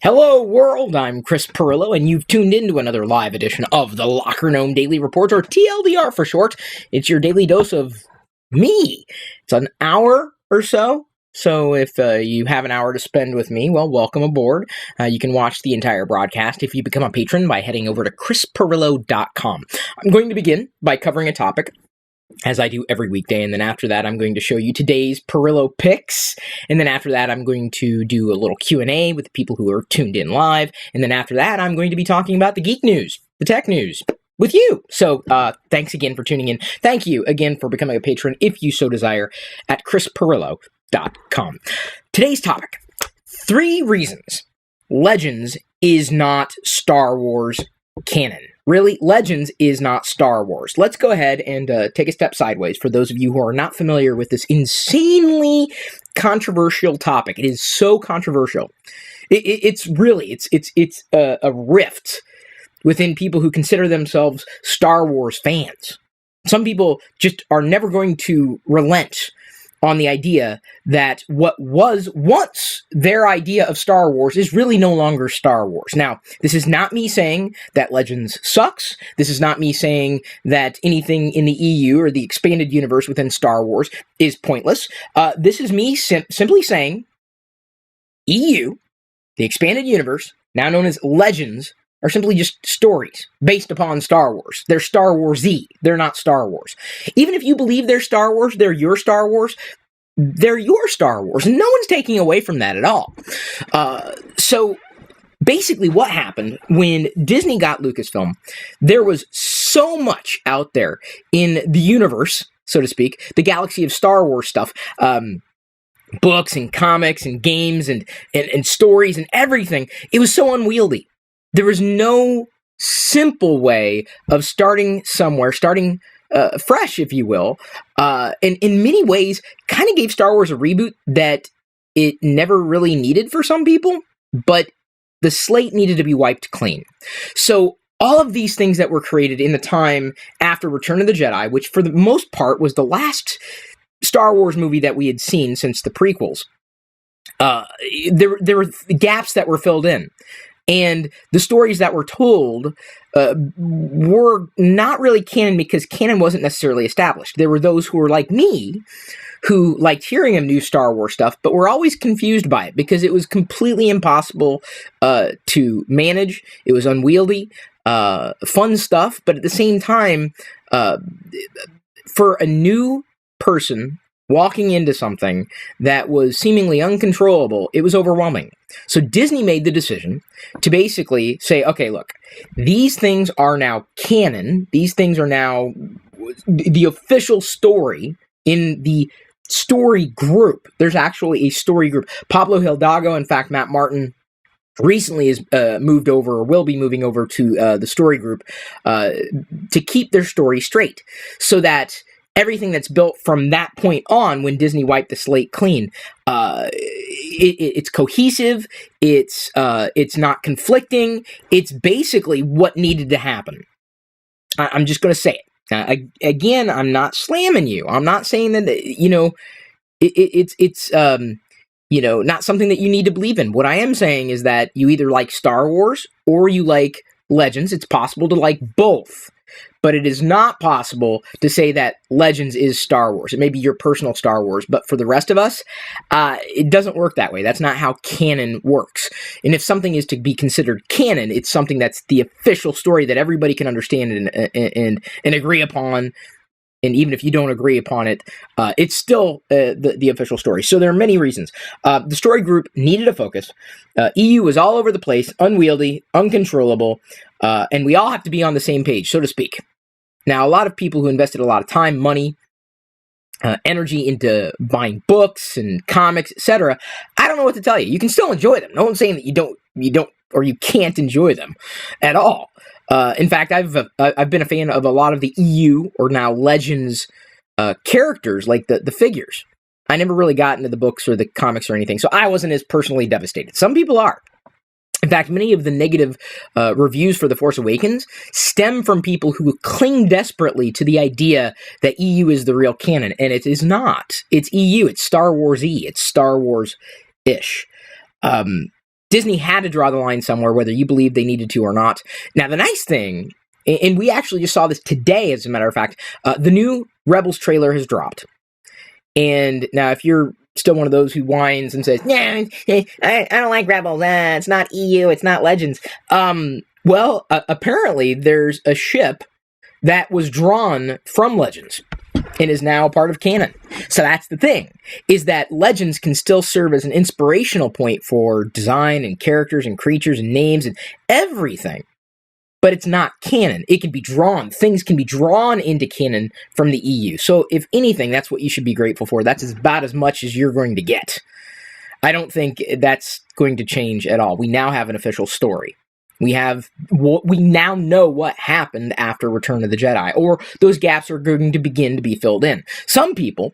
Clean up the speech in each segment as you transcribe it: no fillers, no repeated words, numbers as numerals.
Hello world, I'm Chris Pirillo, and you've tuned into another live edition of the LockerGnome Daily Report, or TLDR for short. It's your daily dose of me. It's an hour or so. So if you have an hour to spend with me, well, welcome aboard. You can watch the entire broadcast if you become a patron by heading over to chrispirillo.com. I'm going to begin by covering a topic, as I do every weekday, and then after that I'm going to show you today's Pirillo picks, and then after that I'm going to do a little Q&A with the people who are tuned in live, and then after that I'm going to be talking about the geek news, the tech news, with you. So thanks again for tuning in. Thank you again for becoming a patron, if you so desire, at chrispirillo.com. Today's topic: 3 reasons Legends is not Star Wars canon. Really, Legends is not Star Wars. Let's go ahead and take a step sideways for those of you who are not familiar with this insanely controversial topic. It is so controversial. It's a rift within people who consider themselves Star Wars fans. Some people just are never going to relent on the idea that what was once their idea of Star Wars is really no longer Star Wars. Now, this is not me saying that Legends sucks. This is not me saying that anything in the EU or the expanded universe within Star Wars is pointless. This is me simply saying EU, the expanded universe, now known as Legends, are simply just stories based upon Star Wars. They're Star Wars-y. They're not Star Wars. Even if you believe they're Star Wars, they're your Star Wars, they're your Star Wars, and no one's taking away from that at all. So basically what happened when Disney got Lucasfilm, there was so much out there in the universe, so to speak, the galaxy of Star Wars stuff, books and comics and games and stories and everything. It was so unwieldy. There was no simple way of starting somewhere, starting fresh, if you will, and in many ways kind of gave Star Wars a reboot that it never really needed for some people, but the slate needed to be wiped clean. So all of these things that were created in the time after Return of the Jedi, which for the most part was the last Star Wars movie that we had seen since the prequels, there were gaps that were filled in. And the stories that were told were not really canon because canon wasn't necessarily established. There were those who were like me, who liked hearing of new Star Wars stuff, but were always confused by it because it was completely impossible to manage. It was unwieldy, fun stuff, but at the same time, for a new person walking into something that was seemingly uncontrollable, it was overwhelming. So Disney made the decision to basically say, okay, look, these things are now canon. These things are now the official story in the story group. There's actually a story group. Pablo Hidalgo, in fact, Matt Martin, recently has moved over, or will be moving over to the story group to keep their story straight, so that everything that's built from that point on, when Disney wiped the slate clean, it's cohesive, it's not conflicting, it's basically what needed to happen. I'm just going to say it. Again, I'm not slamming you. I'm not saying that, it's not something that you need to believe in. What I am saying is that you either like Star Wars or you like Legends. It's possible to like both. But it is not possible to say that Legends is Star Wars. It may be your personal Star Wars, but for the rest of us, it doesn't work that way. That's not how canon works. And if something is to be considered canon, it's something that's the official story that everybody can understand and agree upon. And even if you don't agree upon it, it's still the official story. So there are many reasons. The story group needed a focus. EU was all over the place, unwieldy, uncontrollable, and we all have to be on the same page, so to speak. Now, a lot of people who invested a lot of time, money, energy into buying books and comics, etc., I don't know what to tell you. You can still enjoy them. No one's saying that you don't, or you can't enjoy them at all. In fact, I've been a fan of a lot of the EU, or now Legends, characters, like the figures. I never really got into the books or the comics or anything, so I wasn't as personally devastated. Some people are. In fact, many of the negative reviews for The Force Awakens stem from people who cling desperately to the idea that EU is the real canon, and it is not. It's EU. It's Star Wars-y. It's Star Wars-ish. Disney had to draw the line somewhere, whether you believe they needed to or not. Now, the nice thing, and we actually just saw this today, as a matter of fact, the new Rebels trailer has dropped. And now, if you're still one of those who whines and says, "Yeah, I don't like Rebels, it's not EU, it's not Legends," well, apparently there's a ship that was drawn from Legends and is now part of canon. So that's the thing, is that Legends can still serve as an inspirational point for design and characters and creatures and names and everything. But it's not canon. It can be drawn. Things can be drawn into canon from the EU. So if anything, that's what you should be grateful for. That's about as much as you're going to get. I don't think that's going to change at all. We now have an official story. We now know what happened after Return of the Jedi, or those gaps are going to begin to be filled in. Some people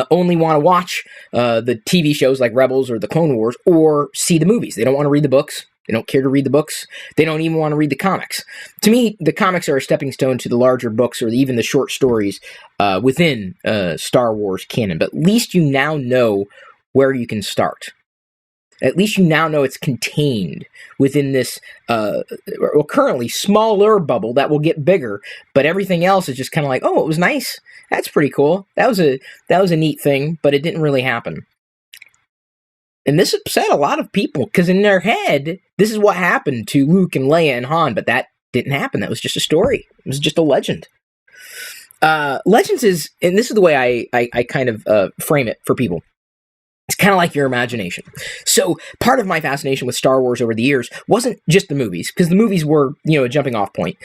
only want to watch the TV shows like Rebels or the Clone Wars, or see the movies. They don't want to read the books. They don't care to read the books. They don't even want to read the comics. To me, the comics are a stepping stone to the larger books or even the short stories within Star Wars canon. But at least you now know where you can start. At least you now know it's contained within this currently smaller bubble that will get bigger, but everything else is just kind of like, oh, it was nice. That's pretty cool. That was a neat thing, but it didn't really happen. And this upset a lot of people, because in their head, this is what happened to Luke and Leia and Han, but that didn't happen. That was just a story. It was just a legend. Legends is, and this is the way I kind of frame it for people. It's kind of like your imagination. So part of my fascination with Star Wars over the years wasn't just the movies, because the movies were, a jumping off point.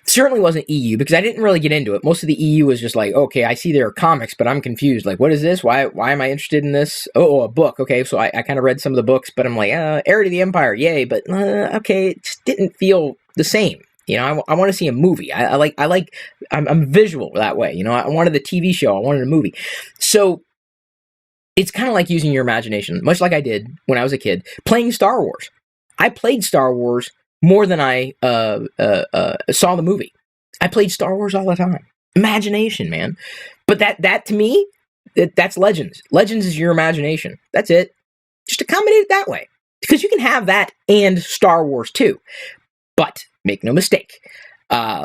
It certainly wasn't EU, because I didn't really get into it. Most of the EU was just like, okay, I see there are comics, but I'm confused. Like, what is this? Why am I interested in this? Oh, a book. Okay, so I kind of read some of the books, but I'm like, Heir to the Empire, yay. But okay, it just didn't feel the same. I want to see a movie. I'm visual that way. I wanted the TV show. I wanted a movie. So it's kind of like using your imagination, much like I did when I was a kid, playing Star Wars. I played Star Wars more than I saw the movie. I played Star Wars all the time. Imagination, man. But that to me, that's Legends. Legends is your imagination. That's it. Just accommodate it that way. Because you can have that and Star Wars too. But make no mistake,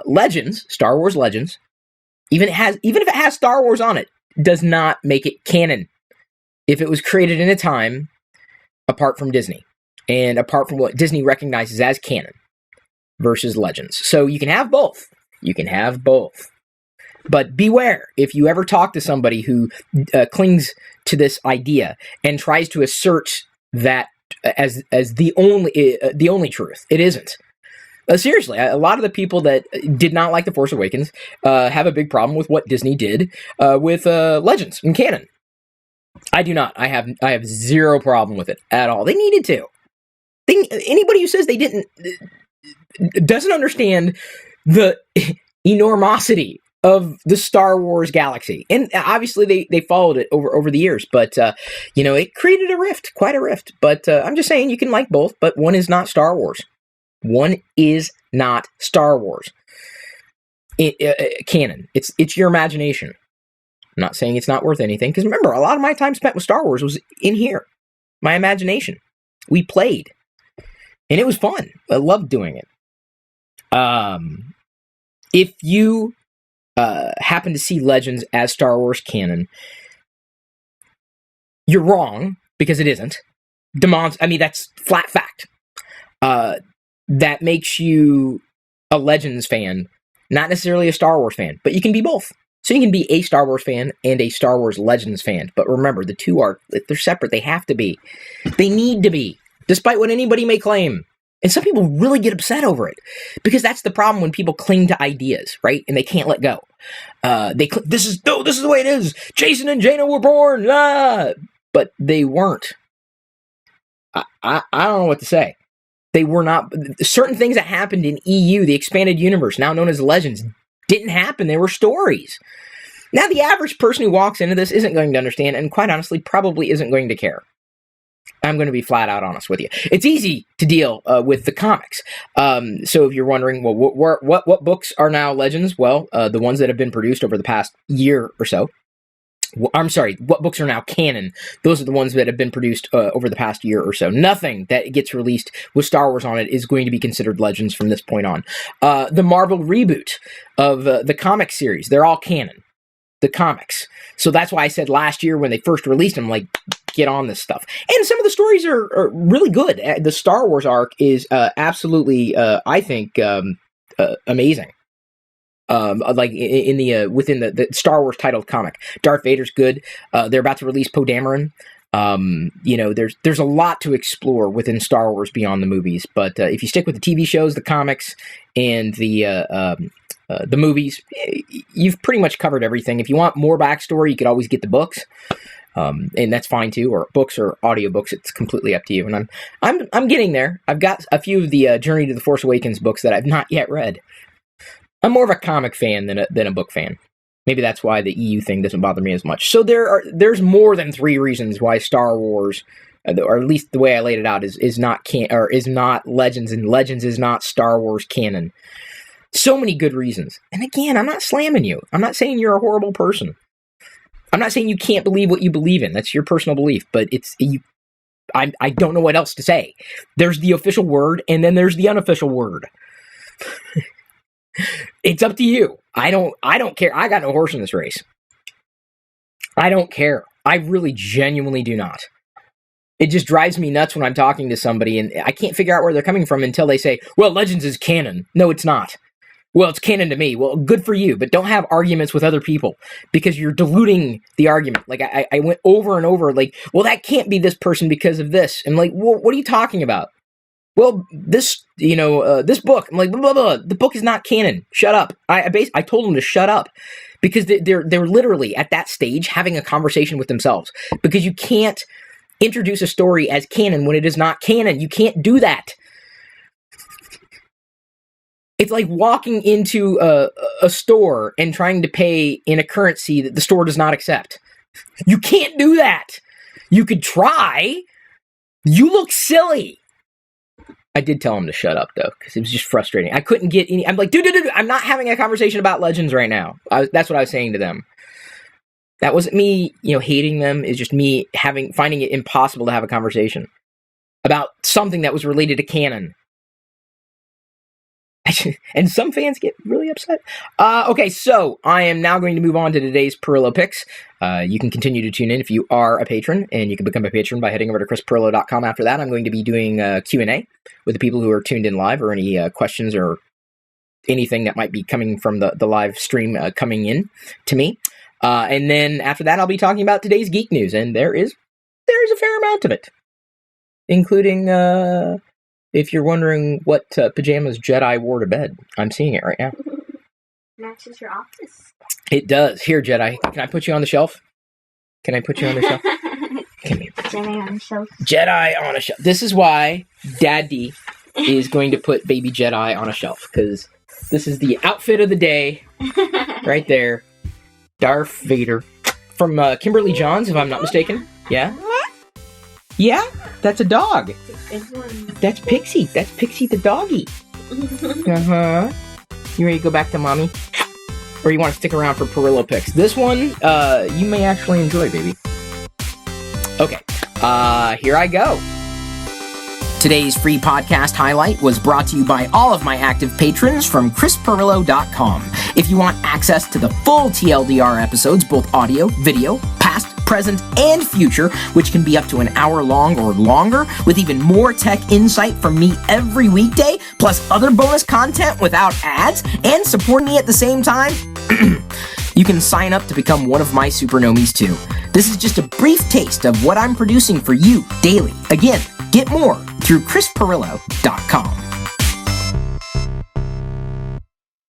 Legends, Star Wars Legends, even if it has Star Wars on it, does not make it canon. If it was created in a time apart from Disney and apart from what Disney recognizes as canon versus Legends. So you can have both. But beware, if you ever talk to somebody who clings to this idea and tries to assert that as the only truth. It isn't. Seriously, a lot of the people that did not like The Force Awakens have a big problem with what Disney did with Legends and canon. I do not. I have zero problem with it at all. They needed to. Anybody who says they didn't doesn't understand the enormosity of the Star Wars galaxy. And obviously they followed it over the years, but it created a rift, quite a rift. But I'm just saying you can like both, but one is not Star Wars. One is not Star Wars. Canon. It's your imagination. I'm not saying it's not worth anything, because remember, a lot of my time spent with Star Wars was in here. My imagination. We played. And it was fun. I loved doing it. If you happen to see Legends as Star Wars canon, you're wrong, because it isn't. That's flat fact. That makes you a Legends fan, not necessarily a Star Wars fan, but you can be both. So you can be a Star Wars fan and a Star Wars Legends fan. But remember, the two they're separate. They have to be. They need to be, despite what anybody may claim. And some people really get upset over it, because that's the problem when people cling to ideas, right? And they can't let go. This is the way it is. Jason and Jaina were born, but they weren't. I don't know what to say. They were not. Certain things that happened in EU, the expanded universe, now known as Legends, didn't happen. They were stories. Now, the average person who walks into this isn't going to understand, and quite honestly, probably isn't going to care. I'm going to be flat out honest with you. It's easy to deal with the comics. So if you're wondering, well, what books are now Legends? Well, the ones that have been produced over the past year or so. I'm sorry, what books are now canon. Those are the ones that have been produced over the past year or so. Nothing that gets released with Star Wars on it is going to be considered Legends from this point on. The Marvel reboot of the comic series, they're all canon. The comics. So that's why I said last year when they first released them, like, get on this stuff. And some of the stories are really good. The Star Wars arc is absolutely, I think, amazing. Like in the within the Star Wars titled comic, Darth Vader's good. They're about to release Poe Dameron. There's a lot to explore within Star Wars beyond the movies. But if you stick with the TV shows, the comics, and the movies, you've pretty much covered everything. If you want more backstory, you could always get the books, and that's fine too. Or books or audiobooks, it's completely up to you. And I'm getting there. I've got a few of the Journey to the Force Awakens books that I've not yet read. I'm more of a comic fan than a book fan. Maybe that's why the EU thing doesn't bother me as much. So there's more than 3 reasons why Star Wars, or at least the way I laid it out, is not Legends, and Legends is not Star Wars canon. So many good reasons. And again, I'm not slamming you. I'm not saying you're a horrible person. I'm not saying you can't believe what you believe in. That's your personal belief. But I don't know what else to say. There's the official word, and then there's the unofficial word. It's up to you. I don't care. I got no horse in this race. I don't care. I really genuinely do not. It just drives me nuts when I'm talking to somebody and I can't figure out where they're coming from until they say, well, Legends is canon. No, it's not. Well, it's canon to me. Well, good for you, but don't have arguments with other people because you're diluting the argument. Like, I went over and over, like, well, that can't be this person because of this. And like, well, what are you talking about? Well, this book, I'm like, blah, blah, blah. The book is not canon. Shut up. I told them to shut up because they're literally at that stage having a conversation with themselves because you can't introduce a story as canon when it is not canon. You can't do that. It's like walking into a store and trying to pay in a currency that the store does not accept. You can't do that. You could try. You look silly. I did tell him to shut up, though, because it was just frustrating. I couldn't get any... I'm like, dude, I'm not having a conversation about Legends right now. That's what I was saying to them. That wasn't me, hating them. It's just me finding it impossible to have a conversation about something that was related to canon. And some fans get really upset. Okay, so I am now going to move on to today's Pirillo picks. You can continue to tune in if you are a patron, and you can become a patron by heading over to chrispirillo.com. After that, I'm going to be doing Q&A with the people who are tuned in live, or any questions or anything that might be coming from the live stream coming in to me. And then after that, I'll be talking about today's geek news, and there is a fair amount of it, including... if you're wondering what pajamas Jedi wore to bed, I'm seeing it right now. Matches your office. It does. Here, Jedi. Can I put you on the shelf? Can I put you on the shelf? Come here. Jedi on a shelf. Jedi on a shelf. This is why Daddy is going to put baby Jedi on a shelf, because this is the outfit of the day. Right there. Darth Vader. From Kimberly Johns, if I'm not mistaken. Yeah? Yeah? That's a dog. That's Pixie. That's Pixie the doggy. Uh-huh. You ready to go back to mommy? Or you want to stick around for Pirillo picks? This one, you may actually enjoy, baby. Okay. Here I go. Today's free podcast highlight was brought to you by all of my active patrons from chrispirillo.com. If you want access to the full TLDR episodes, both audio, video, past, present, and future, which can be up to an hour long or longer, with even more tech insight from me every weekday, plus other bonus content without ads, and supporting me at the same time, you can sign up to become one of my supernomies too. This is just a brief taste of what I'm producing for you daily. Again, get more through chrispirillo.com.